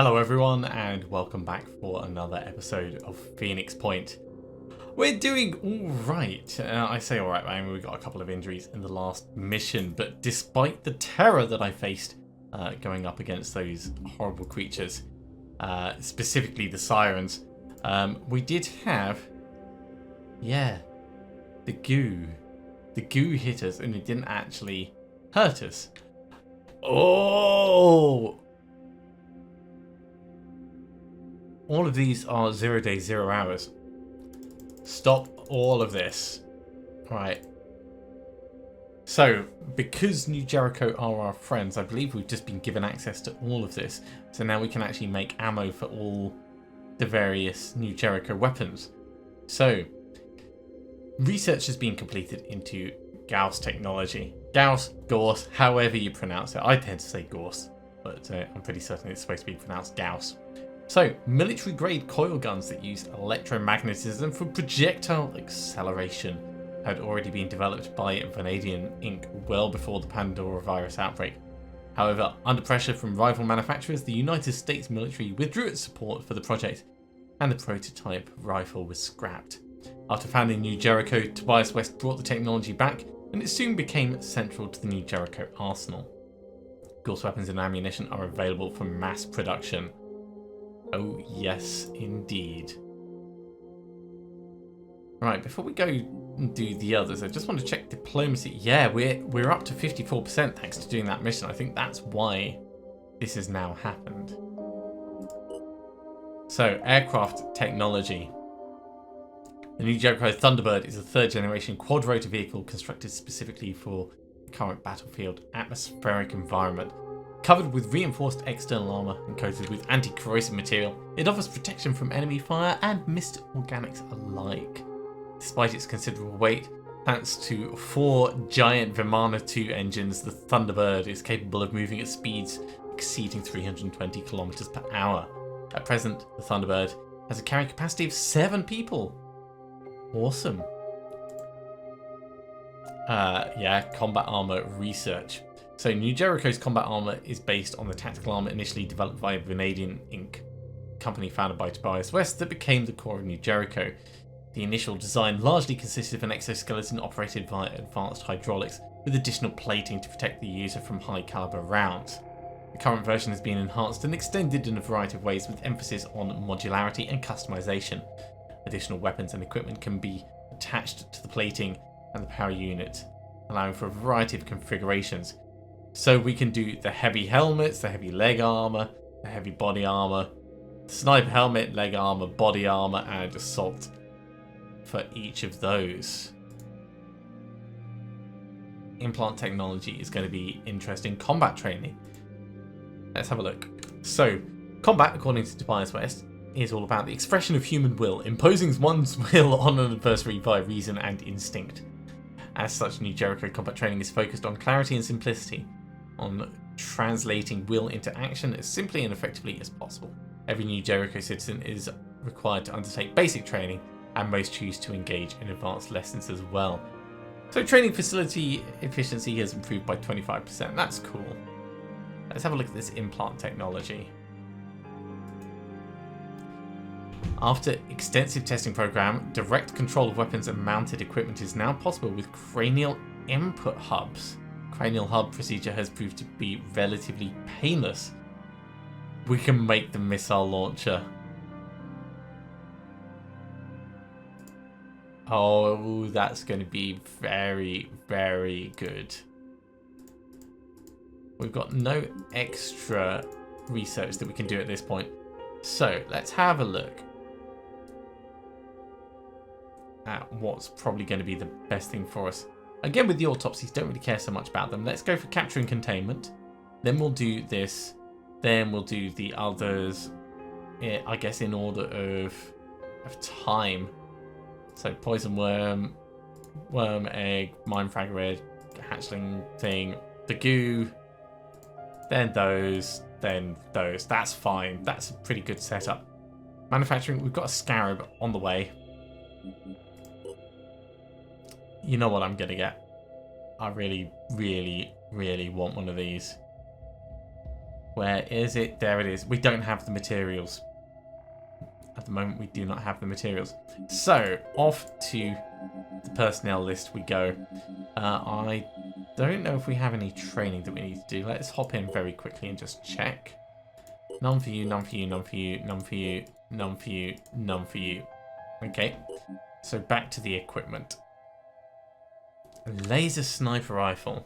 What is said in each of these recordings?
Hello everyone and welcome back for another episode of Phoenix Point. We're doing alright. I say alright, man, we got a couple of injuries in the last mission, but despite the terror that I faced going up against those horrible creatures, specifically the sirens, we did have, the goo. The goo hit us and it didn't actually hurt us. Oh! All of these are 0 days, 0 hours. Stop all of this. Right. So, because New Jericho are our friends, I believe we've just been given access to all of this. So now we can actually make ammo for all the various New Jericho weapons. So, research has been completed into Gauss technology. Gauss, however you pronounce it. I tend to say Gauss, but I'm pretty certain it's supposed to be pronounced Gauss. So, military-grade coil guns that use electromagnetism for projectile acceleration had already been developed by Vanadium Inc. well before the Pandora virus outbreak. However, under pressure from rival manufacturers, the United States military withdrew its support for the project, and the prototype rifle was scrapped. After founding New Jericho, Tobias West brought the technology back, and it soon became central to the New Jericho arsenal. Gauss weapons and ammunition are available for mass production. Oh, yes, indeed. Right, before we go and do the others, I just want to check diplomacy. Yeah, we're up to 54% thanks to doing that mission. I think that's why this has now happened. So, aircraft technology. The New Jericho Thunderbird is a third-generation quad-rotor vehicle constructed specifically for the current battlefield atmospheric environment. Covered with reinforced external armour and coated with anti-corrosive material, it offers protection from enemy fire and mist organics alike. Despite its considerable weight, thanks to 4 giant Vimana 2 engines, the Thunderbird is capable of moving at speeds exceeding 320 km per hour. At present, the Thunderbird has a carrying capacity of 7 people. Awesome. Combat armour research. So New Jericho's combat armour is based on the tactical armour initially developed by Vanadium Inc., a company founded by Tobias West that became the core of New Jericho. The initial design largely consisted of an exoskeleton operated via advanced hydraulics, with additional plating to protect the user from high caliber rounds. The current version has been enhanced and extended in a variety of ways with emphasis on modularity and customization. Additional weapons and equipment can be attached to the plating and the power unit, allowing for a variety of configurations. So we can do the heavy helmets, the heavy leg armor, the heavy body armor, sniper helmet, leg armor, body armor, and assault for each of those. Implant technology is going to be interesting. Combat training. Let's have a look. So, combat, according to Tobias West, is all about the expression of human will, imposing one's will on an adversary by reason and instinct. As such, New Jericho combat training is focused on clarity and simplicity, on translating will into action as simply and effectively as possible. Every New Jericho citizen is required to undertake basic training, and most choose to engage in advanced lessons as well. So training facility efficiency has improved by 25%. That's cool. Let's have a look at this implant technology. After extensive testing program, direct control of weapons and mounted equipment is now possible with cranial input hubs. Cranial hub procedure has proved to be relatively painless. We can make the missile launcher. Oh, that's going to be very, very good. We've got no extra research that we can do at this point. So, let's have a look at what's probably going to be the best thing for us. Again, with the autopsies, don't really care so much about them. Let's go for capture and containment. Then we'll do this. Then we'll do the others, I guess, in order of time. So poison worm, worm egg, mine frag red, hatchling thing, the goo, then those, then those. That's fine. That's a pretty good setup. Manufacturing, we've got a scarab on the way. You know what I'm going to get. I really, really, really want one of these. Where is it? There it is. We don't have the materials. At the moment, we do not have the materials. So, off to the personnel list we go. I don't know if we have any training that we need to do. Let's hop in very quickly and just check. None for you, none for you, none for you, none for you, none for you, none for you. Okay, so back to the equipment. Laser sniper rifle.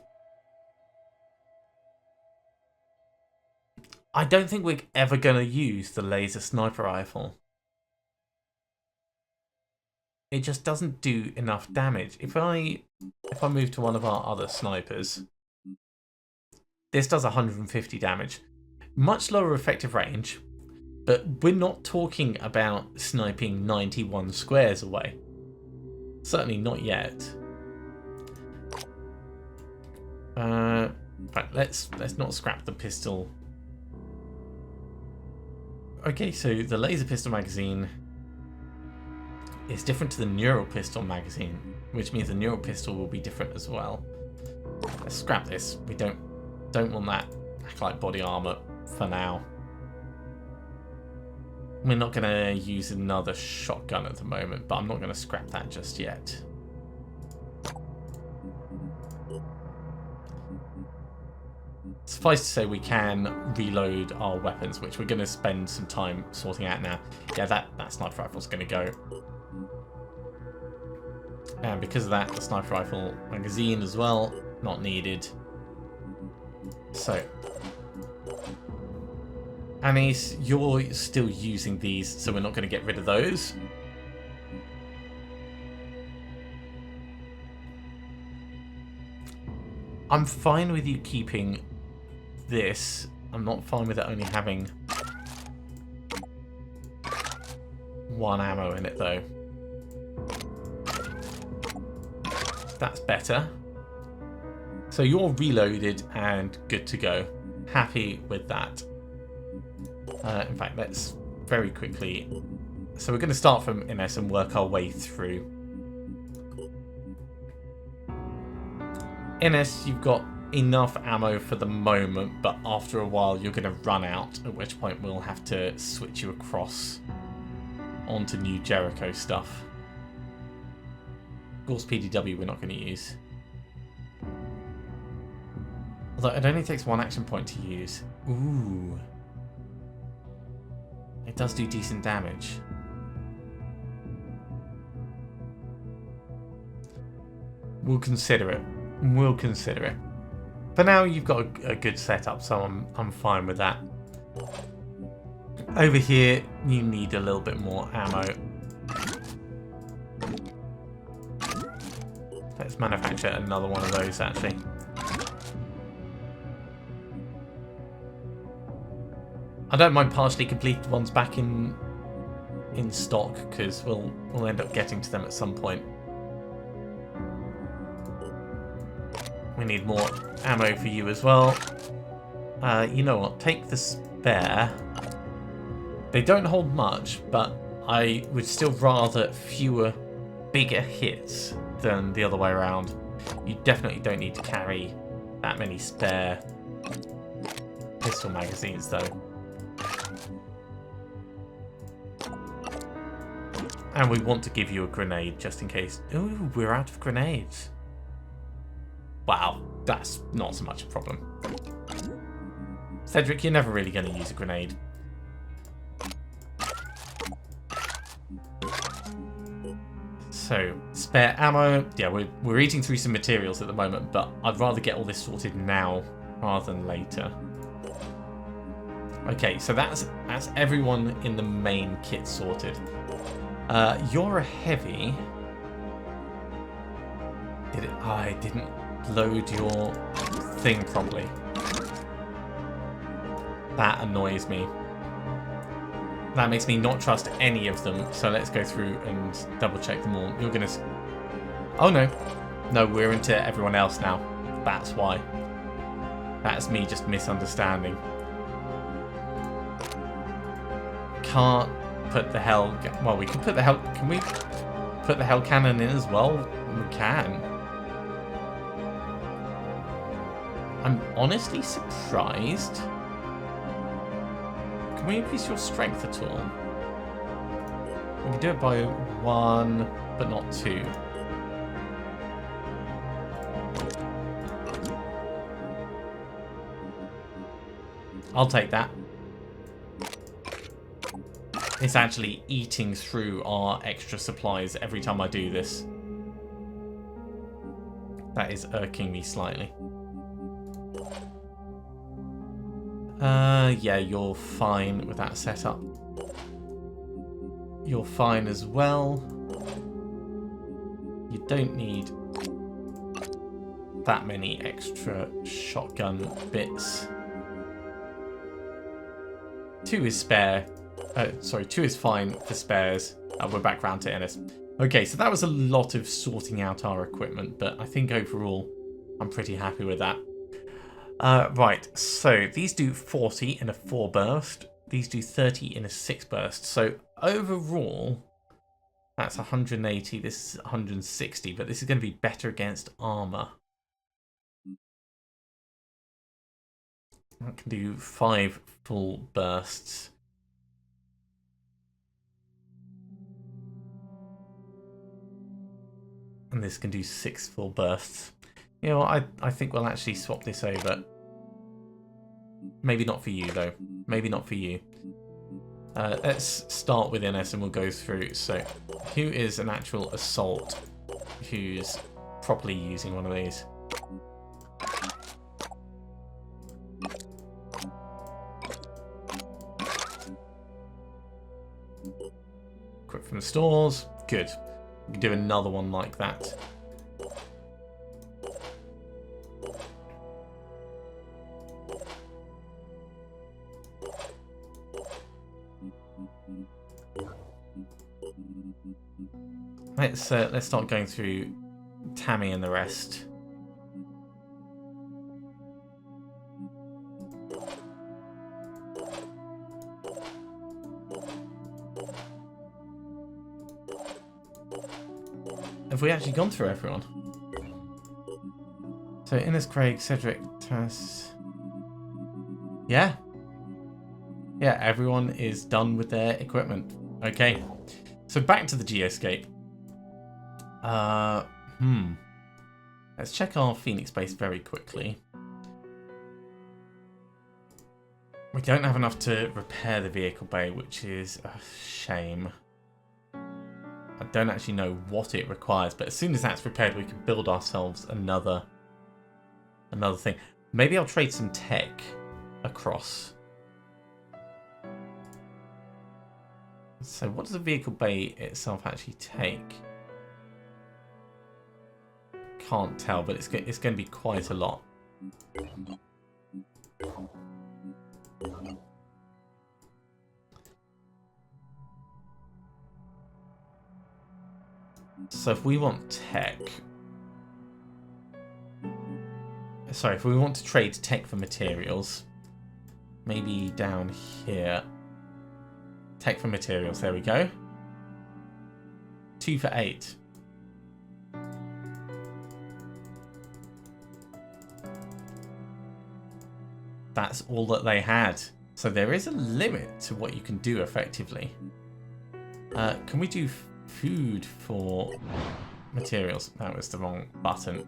I don't think we're ever going to use the laser sniper rifle. It just doesn't do enough damage. If I move to one of our other snipers, this does 150 damage. Much lower effective range, but we're not talking about sniping 91 squares away. Certainly not yet. Right, let's not scrap the pistol. Okay, so the laser pistol magazine is different to the neural pistol magazine, which means the neural pistol will be different as well. Let's scrap this. We don't want that acolyte body armor for now. We're not going to use another shotgun at the moment, but I'm not going to scrap that just yet. Suffice to say, we can reload our weapons, which we're going to spend some time sorting out now. Yeah, that sniper rifle is going to go. And because of that, the sniper rifle magazine as well, not needed. So, Anis, you're still using these, so we're not going to get rid of those. I'm fine with you keeping this. I'm not fine with it only having one ammo in it, though. That's better. So you're reloaded and good to go. Happy with that. In fact, let's very quickly... So we're going to start from Ines and work our way through. Ines, you've got enough ammo for the moment, but after a while you're going to run out, at which point we'll have to switch you across onto New Jericho stuff. Of course, PDW we're not going to use. Although it only takes one action point to use. Ooh. It does do decent damage. We'll consider it. We'll consider it. For now, you've got a good setup, so I'm fine with that. Over here, you need a little bit more ammo. Let's manufacture another one of those, actually. I don't mind partially completed ones back in stock, because we'll end up getting to them at some point. We need more ammo for you as well. You know what? Take the spare. They don't hold much, but I would still rather fewer bigger hits than the other way around. You definitely don't need to carry that many spare pistol magazines, though. And we want to give you a grenade just in case. Ooh, we're out of grenades. Wow, that's not so much a problem. Cedric, you're never really going to use a grenade. So, spare ammo. Yeah, we're eating through some materials at the moment, but I'd rather get all this sorted now rather than later. Okay, so that's everyone in the main kit sorted. You're a heavy. I didn't load your thing properly. That annoys me. That makes me not trust any of them, so let's go through and double check them all. You're gonna... Oh no. No, we're into everyone else now. That's why. That's me just misunderstanding. Can't put the hell... Well, we can put the hell... Can we put the hell cannon in as well? We can. I'm honestly surprised Can we increase your strength at all? We can do it by 1, but not 2. I'll take that. It's actually eating through our extra supplies every time I do this. That is irking me slightly. Yeah, you're fine with that setup. You're fine as well. You don't need that many extra shotgun bits. 2 is spare. Sorry, 2 is fine for spares. We're back round to Ennis. Okay, so that was a lot of sorting out our equipment, but I think overall I'm pretty happy with that. Right, so these do 40 in a 4 burst. These do 30 in a 6 burst. So overall, that's 180. This is 160, but this is going to be better against armor. I can do 5 full bursts. And this can do 6 full bursts. You know, I think we'll actually swap this over. Maybe not for you, though. Maybe not for you. Let's start with NS and we'll go through. So, who is an actual assault who's properly using one of these? Equip from the stores. Good. We can do another one like that. Let's start going through Tammy and the rest. Have we actually gone through everyone? So Innes, Craig, Cedric, Tess. Yeah. Yeah, everyone is done with their equipment. Okay. So back to the Geoscape. Let's check our Phoenix base very quickly. We don't have enough to repair the vehicle bay, which is a shame. I don't actually know what it requires, but as soon as that's repaired, we can build ourselves another thing. Maybe I'll trade some tech across. So what does the vehicle bay itself actually take? Can't tell, but it's going to be quite a lot. So if we want tech... Sorry, if we want to trade tech for materials, maybe down here. Tech for materials, there we go. 2 for 8. That's all that they had. So there is a limit to what you can do effectively. Can we do food for materials? That was the wrong button.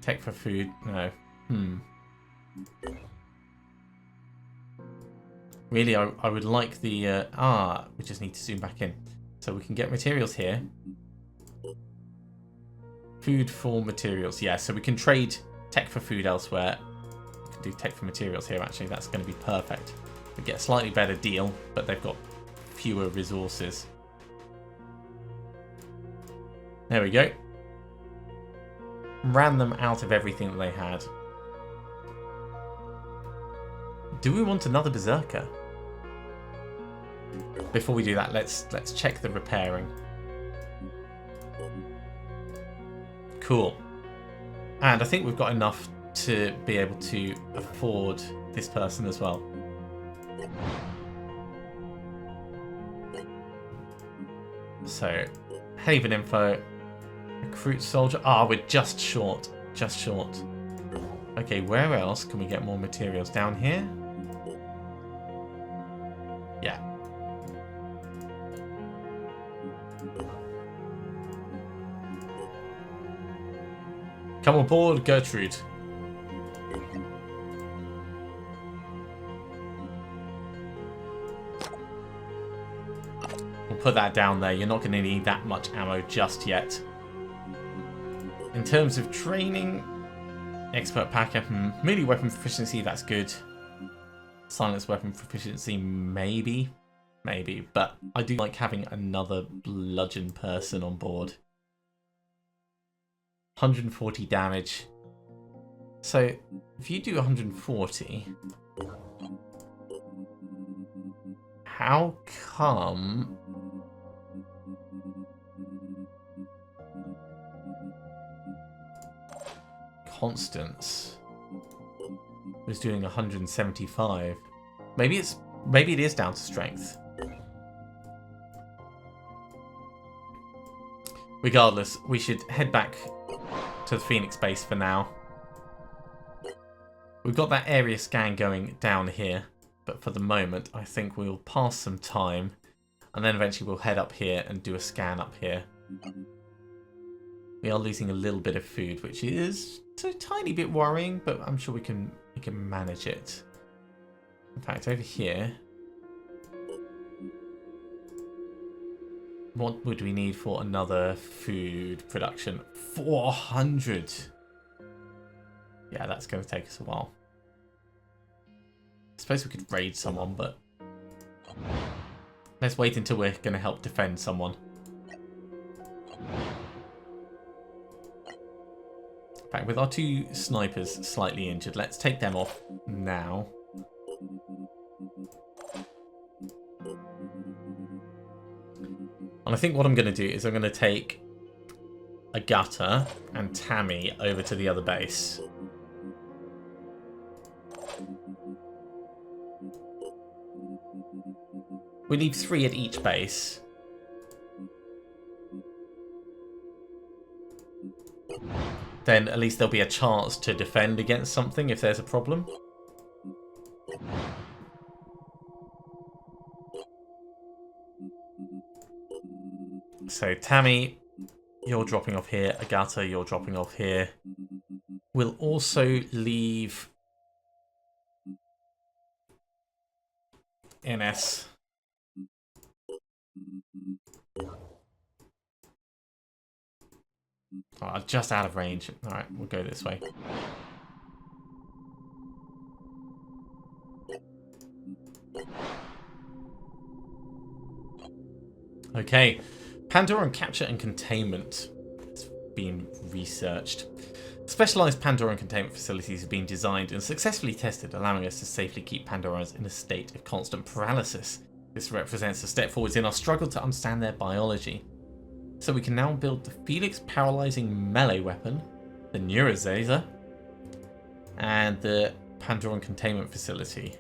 Tech for food? No. Really, I would like the... we just need to zoom back in. So we can get materials here. Food for materials. Yeah, so we can trade tech for food elsewhere. We can do tech for materials here, actually. That's going to be perfect. We get a slightly better deal, but they've got fewer resources. There we go. Ran them out of everything that they had. Do we want another berserker? Before we do that, let's check the repairing. Cool. And I think we've got enough to be able to afford this person as well. So, Haven info, recruit soldier. We're just short. Just short. Okay, where else can we get more materials? Down here? Come aboard, Gertrude. We'll put that down there. You're not going to need that much ammo just yet. In terms of training, expert packer, melee weapon proficiency, that's good. Silence weapon proficiency, maybe. Maybe, but I do like having another bludgeon person on board. 140 damage. So, if you do 140... How come... Constance was doing 175. Maybe it is down to strength. Regardless, we should head back to the Phoenix base for now. We've got that area scan going down here, but for the moment I think we'll pass some time and then eventually we'll head up here and do a scan up here. We are losing a little bit of food, which is a tiny bit worrying, but I'm sure we can manage it. In fact, over here, what would we need for another food production? 400! Yeah, that's going to take us a while. I suppose we could raid someone, but let's wait until we're going to help defend someone. In fact, with our two snipers slightly injured, let's take them off now. And I think what I'm going to do is I'm going to take Agata and Tammy over to the other base. We need 3 at each base. Then at least there'll be a chance to defend against something if there's a problem. So Tammy, you're dropping off here. Agata, you're dropping off here. We'll also leave NS. Oh, just out of range. Alright, we'll go this way. Okay. Pandoran capture and containment has been researched. Specialized Pandoran containment facilities have been designed and successfully tested, allowing us to safely keep Pandorans in a state of constant paralysis. This represents a step forwards in our struggle to understand their biology. So we can now build the Felix paralyzing melee weapon, the Neurozazer, and the Pandoran containment facility.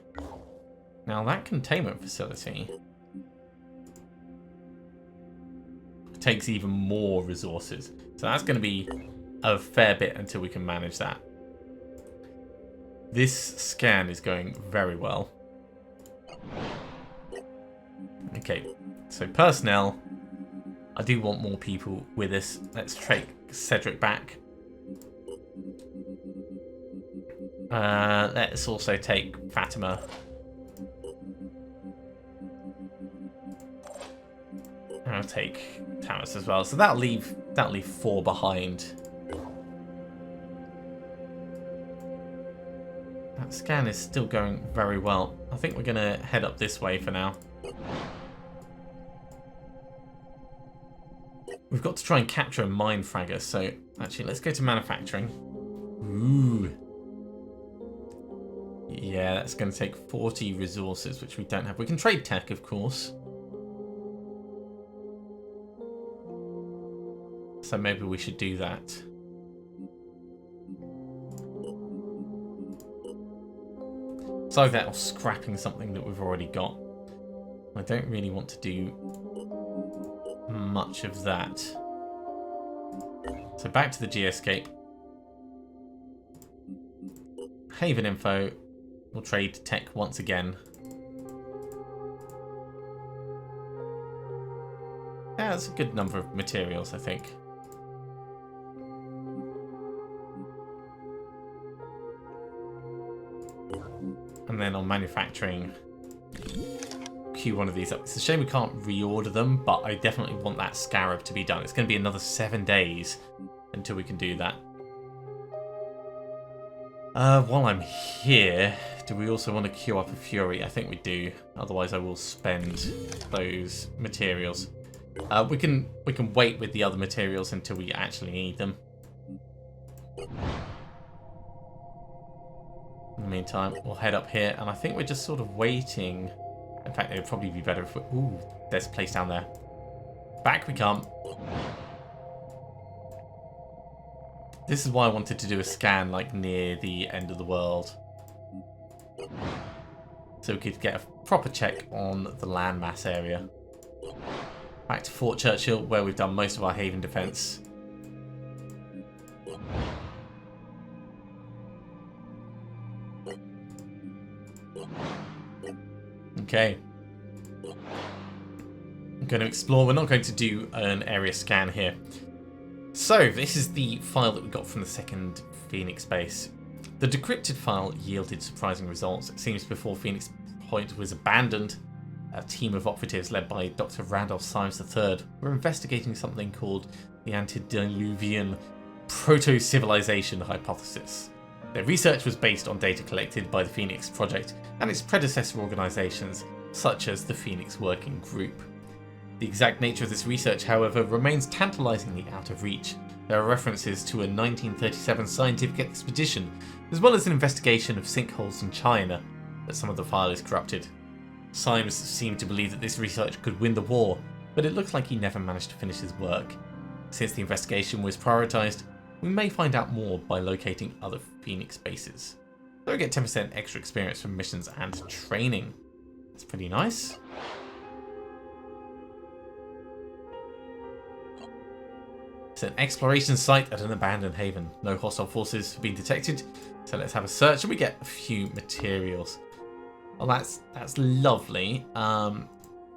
Now that containment facility takes even more resources. So that's going to be a fair bit until we can manage that. This scan is going very well. Okay, so personnel. I do want more people with us. Let's take Cedric back. Let's also take Fatima. And I'll take Tamas as well. So that'll leave 4 behind. That scan is still going very well. I think we're gonna head up this way for now. We've got to try and capture a mine fragger, so actually let's go to manufacturing. Ooh. Yeah, that's going to take 40 resources, which we don't have. We can trade tech, of course. So maybe we should do that. It's either that or scrapping something that we've already got. I don't really want to do much of that. So back to the Geoscape. Haven info. We'll trade tech once again. Yeah, that's a good number of materials, I think. And then on manufacturing, queue one of these up. It's a shame we can't reorder them, but I definitely want that scarab to be done. It's going to be another 7 days until we can do that. While I'm here, do we also want to queue up a Fury? I think we do. Otherwise, I will spend those materials. We can wait with the other materials until we actually need them. In the meantime, we'll head up here, and I think we're just sort of waiting. In fact, it would probably be better if we... Ooh, there's a place down there. Back we come. This is why I wanted to do a scan, like, near the end of the world. So we could get a proper check on the landmass area. Back to Fort Churchill, where we've done most of our haven defense. Okay. I'm going to explore. We're not going to do an area scan here. So, this is the file that we got from the second Phoenix base. The decrypted file yielded surprising results. It seems before Phoenix Point was abandoned, a team of operatives led by Dr. Randolph Symes III were investigating something called the antediluvian proto-civilization hypothesis. Their research was based on data collected by the Phoenix Project and its predecessor organisations, such as the Phoenix Working Group. The exact nature of this research, however, remains tantalisingly out of reach. There are references to a 1937 scientific expedition, as well as an investigation of sinkholes in China, but some of the file is corrupted. Symes seemed to believe that this research could win the war, but it looks like he never managed to finish his work. Since the investigation was prioritised, we may find out more by locating other Phoenix bases. So we get 10% extra experience from missions and training. That's pretty nice. It's an exploration site at an abandoned haven. No hostile forces have been detected, so let's have a search and we get a few materials. Well, that's lovely.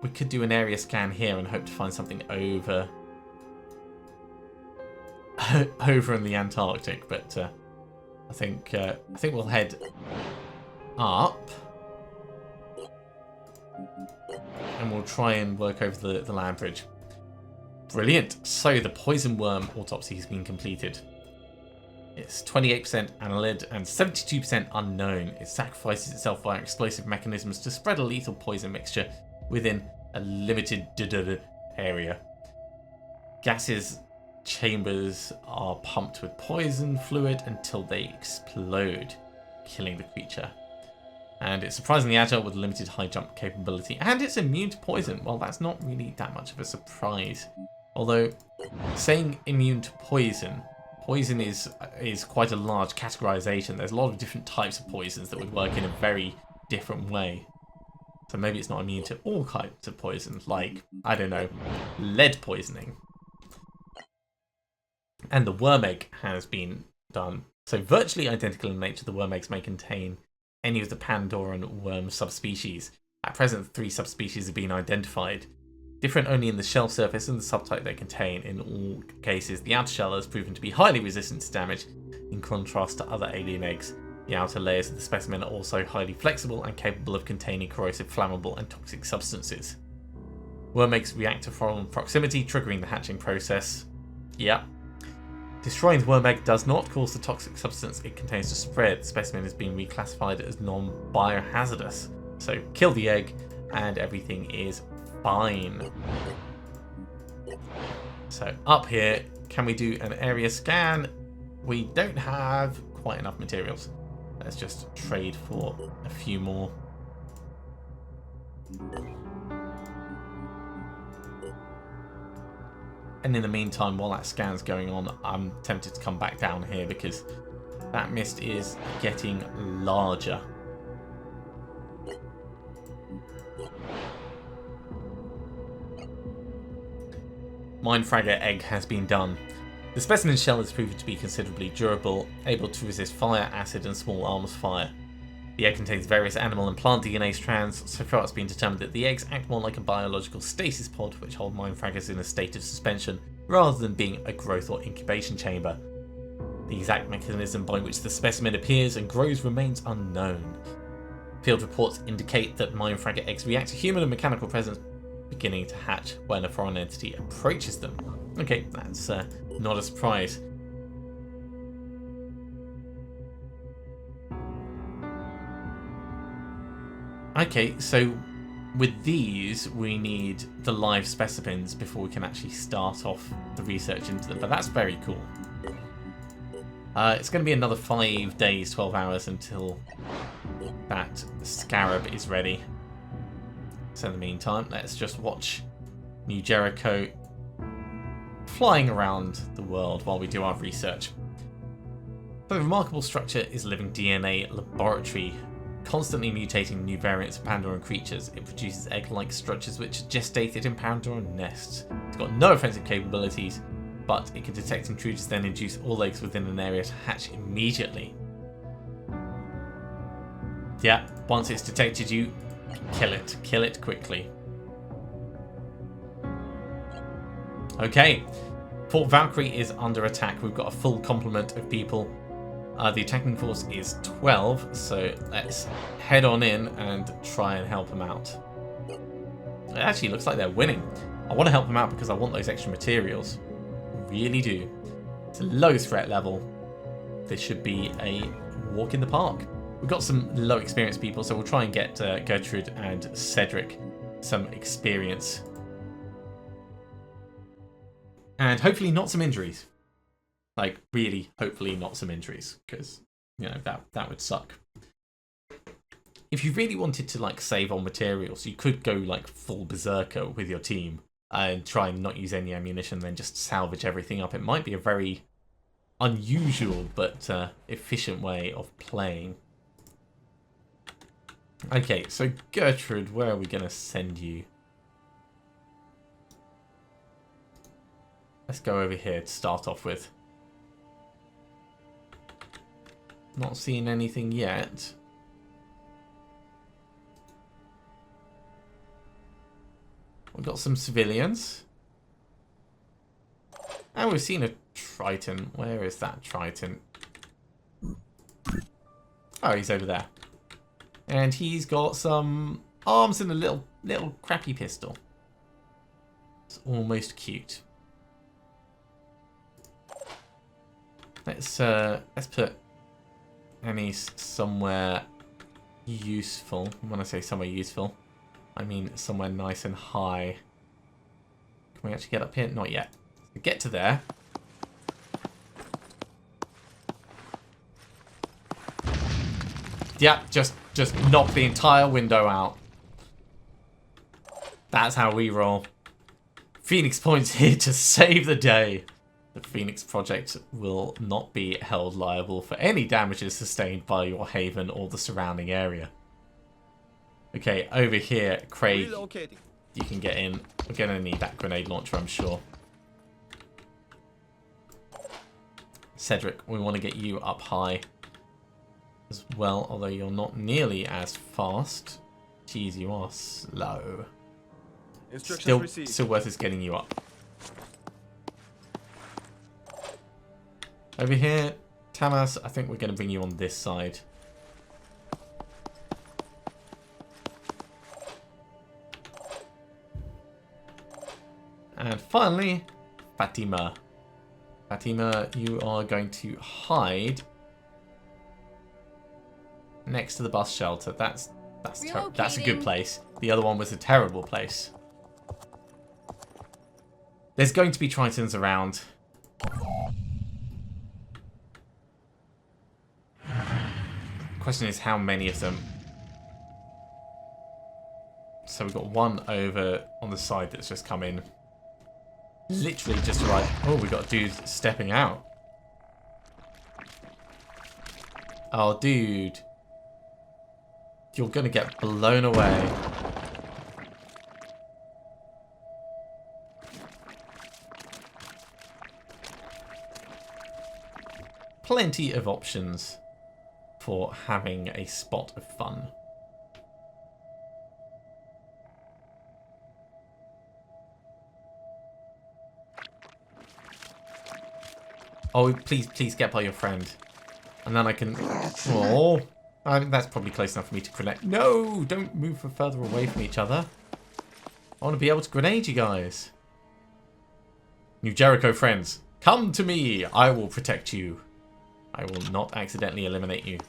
We could do an area scan here and hope to find something over in the Antarctic, but I think we'll head up and we'll try and work over the land bridge. Brilliant. So the poison worm autopsy has been completed. It's 28% annelid and 72% unknown. It sacrifices itself via explosive mechanisms to spread a lethal poison mixture within a limited area. Gases chambers are pumped with poison fluid until they explode, killing the creature. And it's surprisingly agile with limited high jump capability, and it's immune to poison. Well, that's not really that much of a surprise. Although, saying immune to poison is quite a large categorization. There's a lot of different types of poisons that would work in a very different way. So maybe it's not immune to all types of poison, like, I don't know, lead poisoning. And the worm egg has been done. So virtually identical in nature, the worm eggs may contain any of the Pandoran worm subspecies. At present, 3 subspecies have been identified, different only in the shell surface and the subtype they contain. In all cases, the outer shell has proven to be highly resistant to damage, in contrast to other alien eggs. The outer layers of the specimen are also highly flexible and capable of containing corrosive, flammable and toxic substances. Worm eggs react to foreign proximity, triggering the hatching process. Yep. Destroying the worm egg does not cause the toxic substance it contains to spread. The specimen is being reclassified as non-biohazardous. So kill the egg and everything is fine. So up here, can we do an area scan? We don't have quite enough materials. Let's just trade for a few more. And in the meantime, while that scan's going on, I'm tempted to come back down here because that mist is getting larger. Mindfragger egg has been done. The specimen shell has proven to be considerably durable, able to resist fire, acid and small arms fire. The egg contains various animal and plant DNA strands. So far it's been determined that the eggs act more like a biological stasis pod which hold mindfraggers in a state of suspension rather than being a growth or incubation chamber. The exact mechanism by which the specimen appears and grows remains unknown. Field reports indicate that mine fragate eggs react to human and mechanical presence beginning to hatch when a foreign entity approaches them. Okay, that's not a surprise. Okay, so with these, we need the live specimens before we can actually start off the research into them, but that's very cool. It's going to be another 5 days, 12 hours until that scarab is ready. So in the meantime, let's just watch New Jericho flying around the world while we do our research. The remarkable structure is a living DNA laboratory, constantly mutating new variants of Pandoran creatures. It produces egg-like structures which are gestated in Pandoran nests. It's got no offensive capabilities, but it can detect intruders, then induce all eggs within an area to hatch immediately. Yeah, once it's detected you, kill it. Kill it quickly. Okay, Fort Valkyrie is under attack. We've got a full complement of people. The attacking force is 12, so let's head on in and try and help them out. It actually looks like they're winning. I want to help them out because I want those extra materials. Really do. It's a low threat level. This should be a walk in the park. We've got some low experience people, so we'll try and get Gertrude and Cedric some experience. And hopefully not some injuries. Like, really, hopefully not some injuries, because, you know, that would suck. If you really wanted to, like, save on materials, you could go, like, full berserker with your team and try and not use any ammunition, then just salvage everything up. It might be a very unusual but efficient way of playing. Okay, so Gertrude, where are we going to send you? Let's go over here to start off with. Not seeing anything yet. We've got some civilians. And we've seen a Triton. Where is that Triton? Oh, he's over there. And he's got some arms and a little crappy pistol. It's almost cute. Let's put Annie somewhere useful. When I say somewhere useful, I mean somewhere nice and high. Can we actually get up here? Not yet. So get to there. Yeah, just knock the entire window out. That's how we roll. Phoenix Point's here to save the day. The Phoenix Project will not be held liable for any damages sustained by your haven or the surrounding area. Okay, over here, Craig, you can get in. We're going to need that grenade launcher, I'm sure. Cedric, we want to get you up high as well, although you're not nearly as fast. Jeez, you are slow. Still worth us getting you up. Over here, Tamas, I think we're going to bring you on this side. And finally, Fatima. Fatima, you are going to hide next to the bus shelter. That's a good place. The other one was a terrible place. There's going to be Tritons around. Question is how many of them. So we've got one over on the side that's just come in. Literally just right. Oh, we got a dude stepping out. Oh, dude. You're going to get blown away. Plenty of options for having a spot of fun. Oh, please get by your friend. And then I can... Oh, I think that's probably close enough for me to grenade. No, don't move further away from each other. I want to be able to grenade you guys. New Jericho friends, come to me. I will protect you. I will not accidentally eliminate you.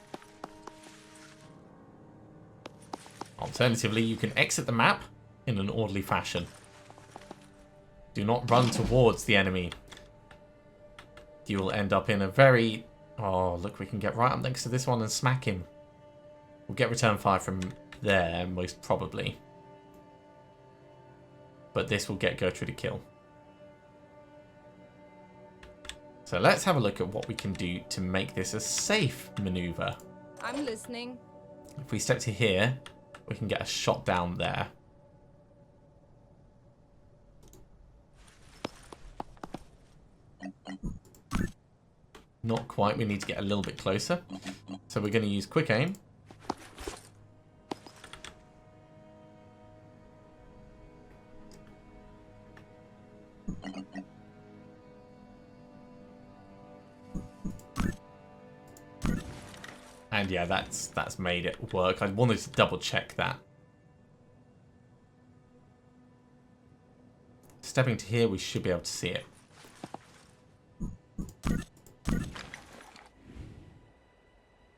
Alternatively, you can exit the map in an orderly fashion. Do not run towards the enemy. You will end up in a very... Oh, look, we can get right up next to this one and smack him. We'll get return fire from there, most probably. But this will get Gertrude a kill. So let's have a look at what we can do to make this a safe maneuver. I'm listening. If we step to here, we can get a shot down there. Not quite, we need to get a little bit closer. So we're going to use quick aim. And yeah, that's made it work. I wanted to double check that. Stepping to here, we should be able to see it.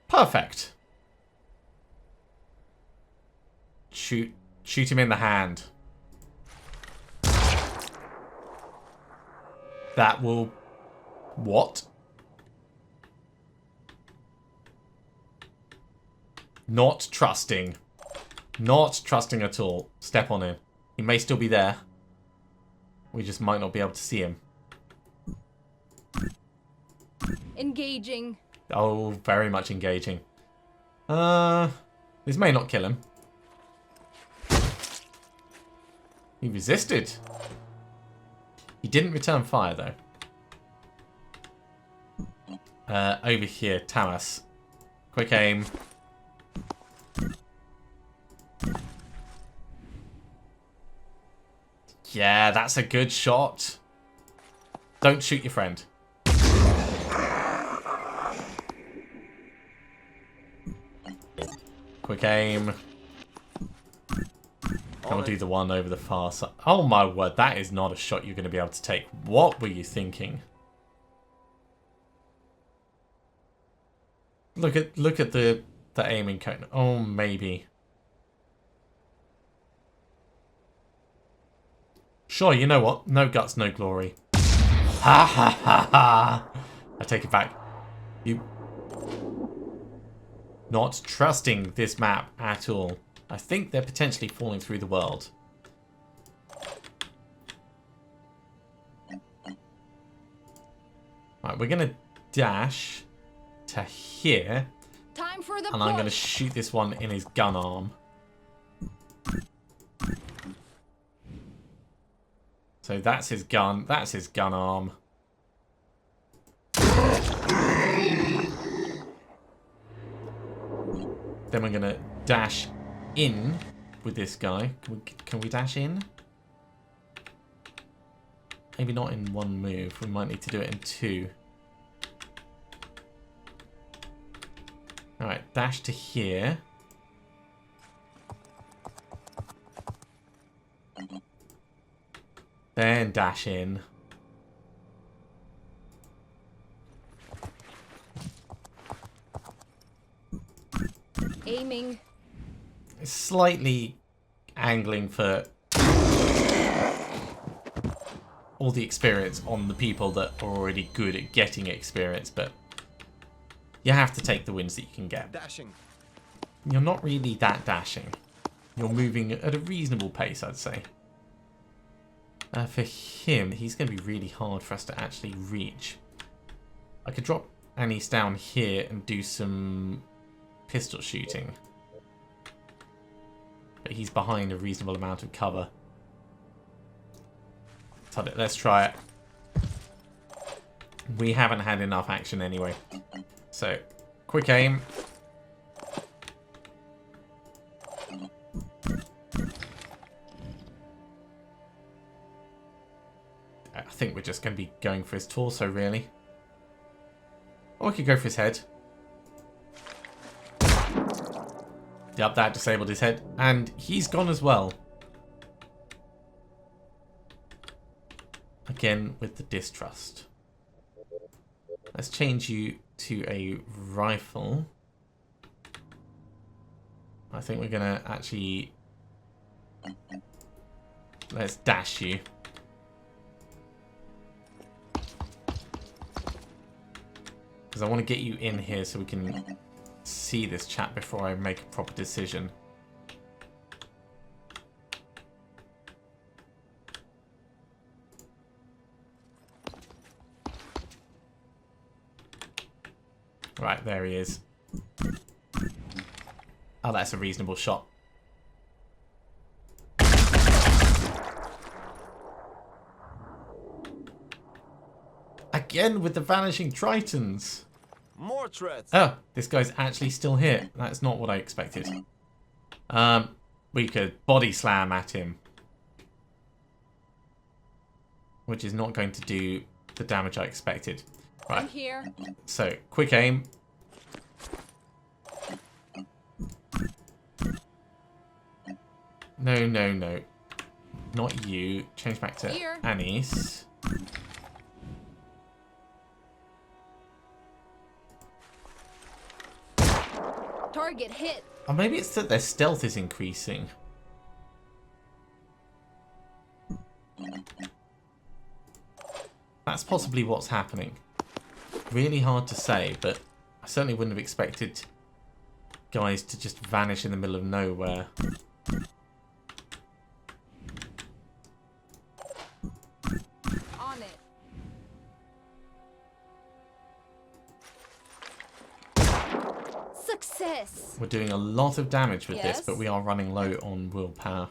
Perfect. Shoot him in the hand. That will... What? Not trusting. Not trusting at all. Step on him. He may still be there. We just might not be able to see him. Engaging. Oh, very much engaging. This may not kill him. He resisted. He didn't return fire, though. Over here, Tamas. Quick aim. Yeah, that's a good shot. Don't shoot your friend. Quick aim. I'll do the one over the far side. Oh my word, that is not a shot you're going to be able to take. What were you thinking? Look at the aiming cone. Oh, maybe. Sure, you know what? No guts, no glory. Ha ha ha ha! I take it back. You... Not trusting this map at all. I think they're potentially falling through the world. Right, we're going to dash to here. Time for the and I'm going to shoot this one in his gun arm. So that's his gun. That's his gun arm. Then we're going to dash in with this guy. Can we dash in? Maybe not in one move. We might need to do it in two. Alright, dash to here. Then dash in. Aiming. Slightly angling for all the experience on the people that are already good at getting experience, but you have to take the wins that you can get. Dashing. You're not really that dashing. You're moving at a reasonable pace, I'd say. For him, he's going to be really hard for us to actually reach. I could drop Anis down here and do some pistol shooting. But he's behind a reasonable amount of cover. Let's try it. We haven't had enough action anyway. So, quick aim. I think we're just going to be going for his torso, really. Or we could go for his head. Yep, that disabled his head. And he's gone as well. Again, with the distrust. Let's change you to a rifle. I think we're going to actually... Let's dash you. Because I want to get you in here so we can see this chat before I make a proper decision. Right, there he is. Oh, that's a reasonable shot. Again with the vanishing tritons. More threats. Oh, this guy's actually still here. That's not what I expected. We could body slam at him. Which is not going to do the damage I expected. Right. I'm here. So, quick aim. No, no, no. Not you. Change back to Here. Anise. Target hit. Or maybe it's that their stealth is increasing. That's possibly what's happening. Really hard to say, but I certainly wouldn't have expected guys to just vanish in the middle of nowhere. On it. Success. We're doing a lot of damage with this, Yes. but we are running low on willpower.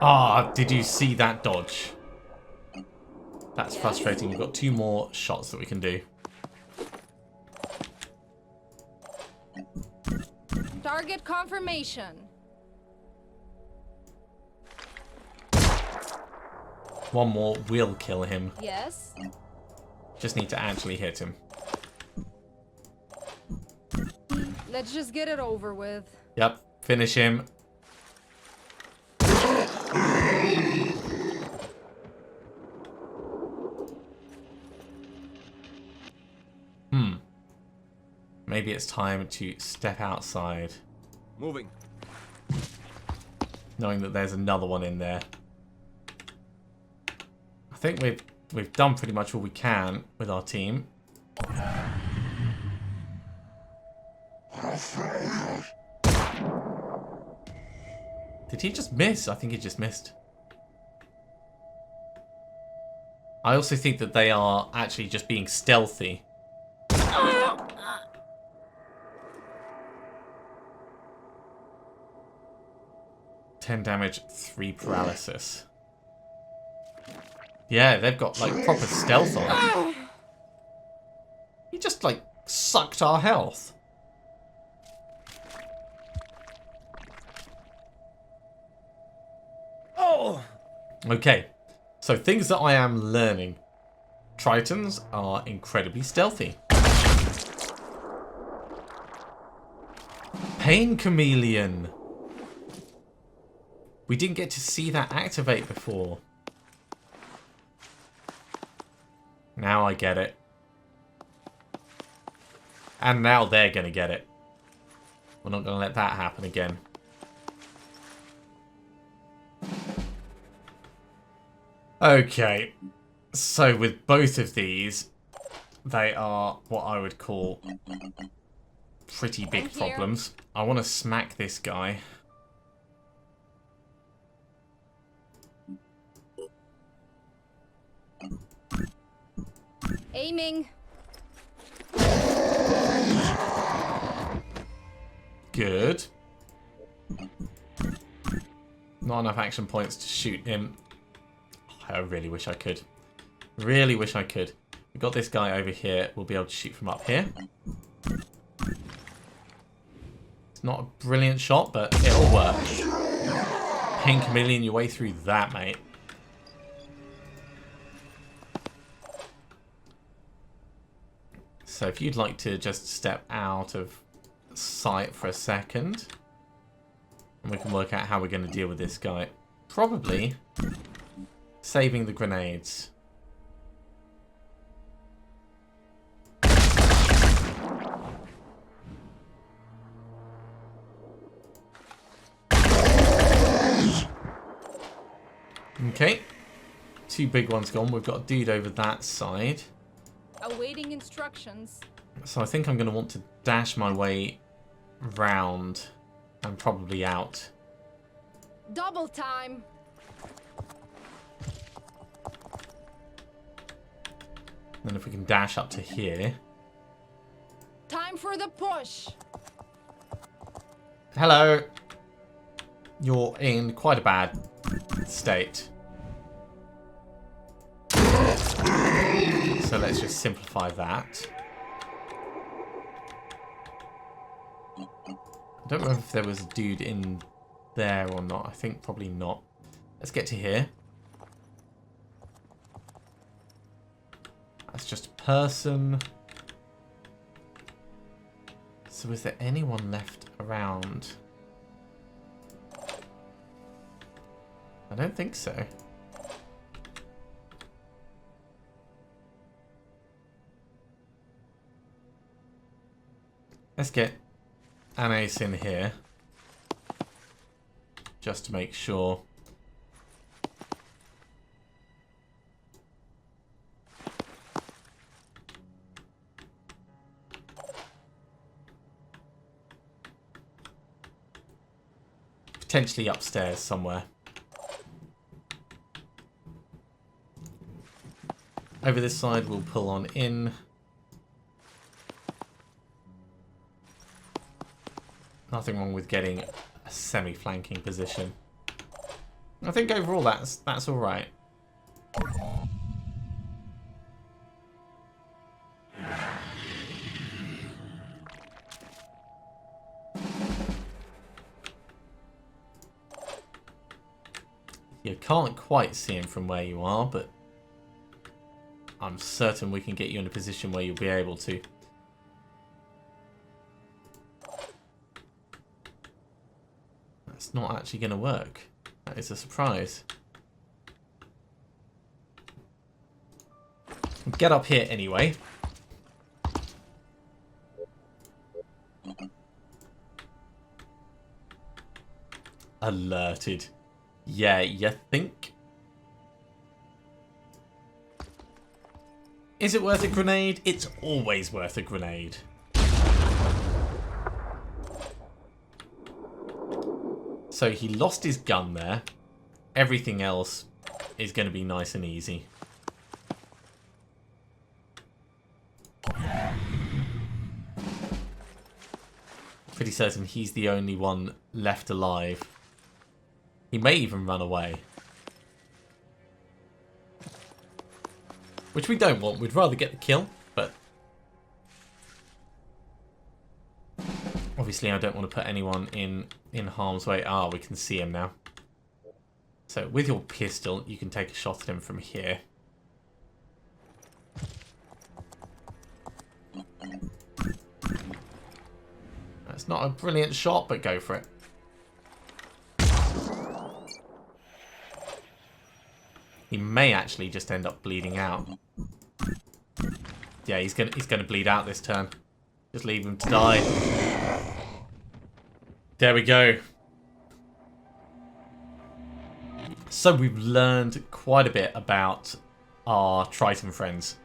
Ah, did you see that dodge? That's frustrating. We've got 2 more shots that we can do. Target confirmation. One more will kill him. Yes. Just need to actually hit him. Let's just get it over with. Yep, finish him. Maybe it's time to step outside. Moving. Knowing that there's another one in there. I think we've done pretty much all we can with our team. Did he just miss? I think he just missed. I also think that they are actually just being stealthy. 10 damage, 3 paralysis. Yeah, they've got like proper stealth on. He just like sucked our health. Oh! Okay, so things that I am learning. Tritons are incredibly stealthy. Pain Chameleon. We didn't get to see that activate before. Now I get it. And now they're going to get it. We're not going to let that happen again. Okay. So with both of these, they are what I would call pretty big I'm here. problems. I want to smack this guy. Aiming. Good. Not enough action points to shoot him. I really wish I could. Really wish I could. We've got this guy over here. We'll be able to shoot from up here. It's not a brilliant shot, but it'll work. Paint chameleon your way through that, mate. So if you'd like to just step out of sight for a second, and we can work out how we're going to deal with this guy. Probably saving the grenades. Okay. 2 big ones gone. We've got a dude over that side. Awaiting instructions. So I think I'm going to want to dash my way round and probably out. Double time. Then if we can dash up to here. Time for the push. Hello. You're in quite a bad state. So let's just simplify that. I don't know if there was a dude in there or not. I think probably not. Let's get to here. That's just a person. So is there anyone left around? I don't think so. Let's get an ace in here. Just to make sure. Potentially upstairs somewhere. Over this side we'll pull on in. Nothing wrong with getting a semi-flanking position. I think overall that's all right. You can't quite see him from where you are, but I'm certain we can get you in a position where you'll be able to. That's not actually going to work. That is a surprise. Get up here anyway. Alerted. Yeah, you think? Is it worth a grenade? It's always worth a grenade. So he lost his gun there. Everything else is going to be nice and easy. Pretty certain he's the only one left alive. He may even run away. Which we don't want. We'd rather get the kill, but obviously I don't want to put anyone in harm's way. Ah, we can see him now. So with your pistol, you can take a shot at him from here. That's not a brilliant shot, but go for it. He may actually just end up bleeding out. Yeah, he's gonna bleed out this turn. Just leave him to die. There we go. So we've learned quite a bit about our Triton friends.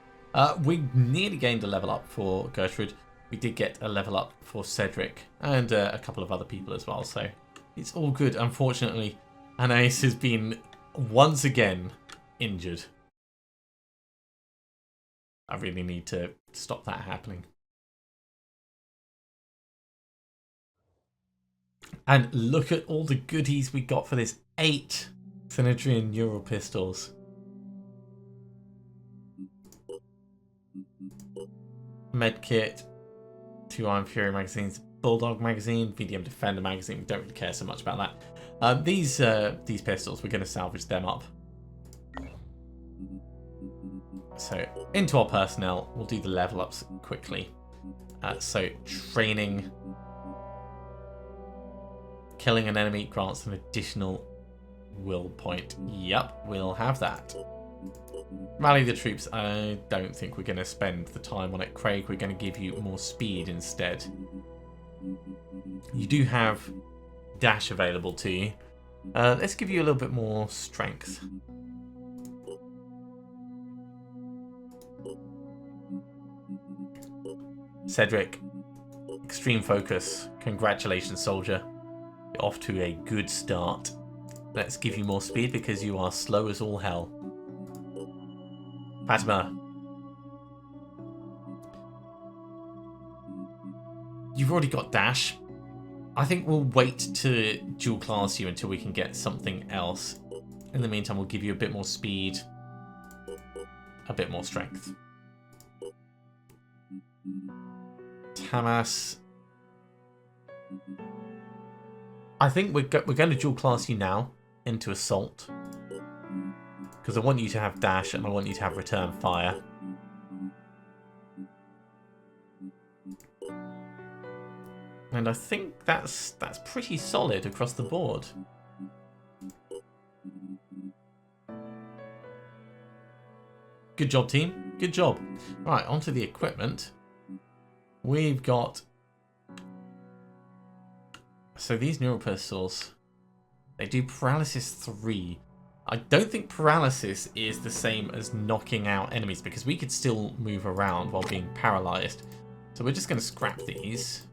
We nearly gained a level up for Gertrude. We did get a level up for Cedric and a couple of other people as well. So it's all good. Unfortunately, Anais has been once again injured. I really need to stop that happening. And look at all the goodies we got for this. 8 Synedrian neural pistols. Medkit. 2 Iron Fury magazines. Bulldog magazine. VDM Defender magazine. We don't really care so much about that. These pistols, we're going to salvage them up. So into our personnel, we'll do the level ups quickly. So training, killing an enemy grants an additional will point. Yep, we'll have that. Rally the troops. I don't think we're going to spend the time on it. Craig, we're going to give you more speed instead. You do have dash available to you. Let's give you a little bit more strength. Cedric, extreme focus. Congratulations, soldier. You're off to a good start. Let's give you more speed because you are slow as all hell. Fatima. You've already got dash. I think we'll wait to dual class you until we can get something else. In the meantime, we'll give you a bit more speed, a bit more strength. Tamas. I think we're going to dual class you now into assault. Because I want you to have dash and I want you to have return fire. And I think that's pretty solid across the board. Good job, team. Good job. Right, onto the equipment. We've got... So these neural pistols, they do paralysis 3. I don't think paralysis is the same as knocking out enemies because we could still move around while being paralyzed. So we're just going to scrap these.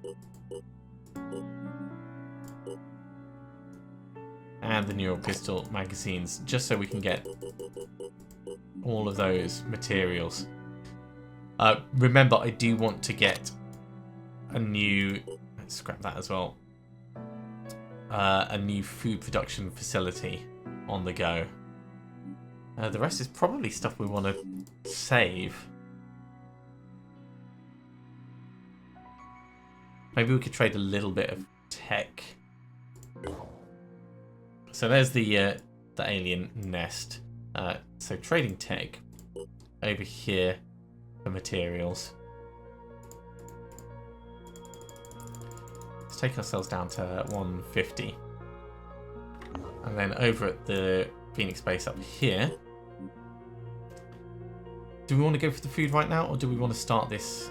And the neural pistol magazines, just so we can get all of those materials. Remember, I do want to get a new... Let's scrap that as well. A new food production facility on the go. The rest is probably stuff we want to save. Maybe we could trade a little bit of tech. So there's the alien nest. So trading tech over here for materials. Let's take ourselves down to 150. And then over at the Phoenix base up here. Do we want to go for the food right now or do we want to start this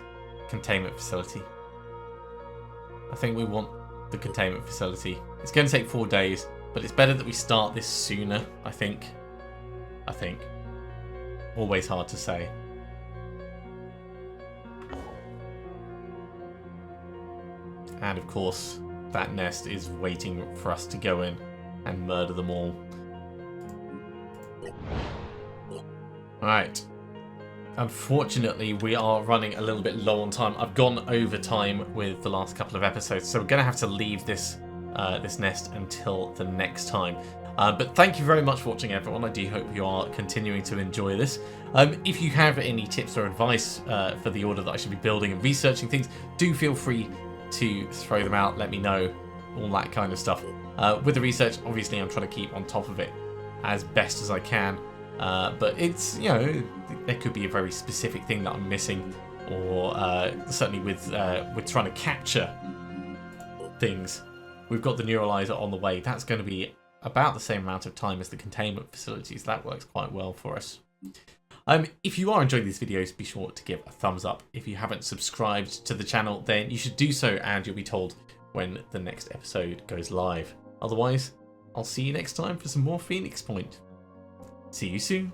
containment facility? I think we want the containment facility. It's going to take 4 days, but it's better that we start this sooner, I think. Always hard to say. And of course, that nest is waiting for us to go in and murder them all. Right. Unfortunately, we are running a little bit low on time. I've gone over time with the last couple of episodes, so we're going to have to leave this this nest until the next time. But thank you very much for watching, everyone. I do hope you are continuing to enjoy this. If you have any tips or advice for the order that I should be building and researching things, do feel free to throw them out. Let me know, all that kind of stuff. With the research, obviously, I'm trying to keep on top of it as best as I can. But it's, you know, there could be a very specific thing that I'm missing, or certainly with trying to capture things. We've got the neuralizer on the way. That's going to be about the same amount of time as the containment facilities. That works quite well for us. If you are enjoying these videos, be sure to give a thumbs up. If you haven't subscribed to the channel, then you should do so, and you'll be told when the next episode goes live. Otherwise, I'll see you next time for some more Phoenix Point. See you soon.